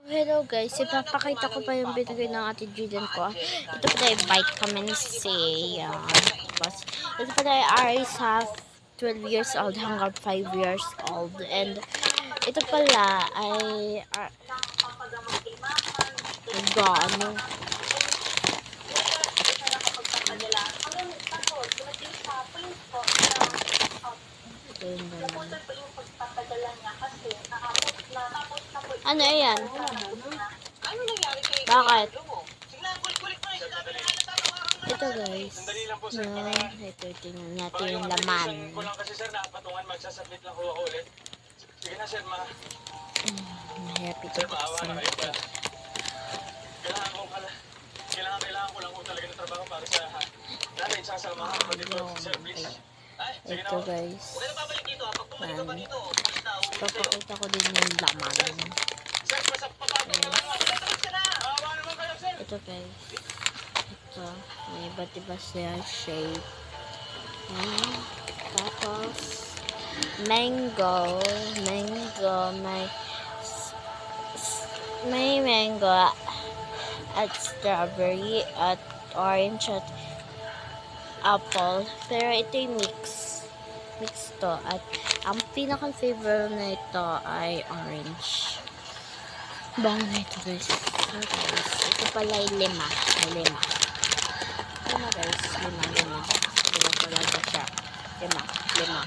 Hello guys, ipapakita ko pa yung binigay ng ate Julian ko. Ito pala yung vitamin C. Yan. Tapos, ito pala yung Aries half 12 years old hanggang 5 years old. And ito pala ay gano. Ano yan? Bakit? Ito guys. Ito tingnan natin yung laman. Mahirap ito buksan. Kailangan ko lang talaga ng trabaho para sa natin sasamahan ko dito, sir, please. Ito guys. Papakita ko din yung laman. Ito guys. Ito. May iba't iba siya shape. Tapos mango. May mango at strawberry at orange at apple. Pero ito yung mix to. At ang pinaka-favorite na ito ay orange. Bango na ito guys. Ito pala ay lima. Lima guys. Lima. Lima talaga siya. Lima. Guys.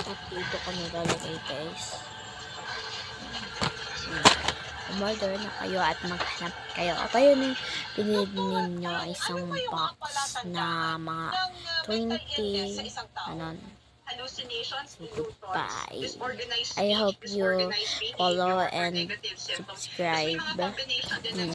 At dito ko nilalagay guys. Umorder na kayo at maghanap kayo. Ito yun yung pinili ninyo isang box na mga 20 So, goodbye. I hope you follow and subscribe.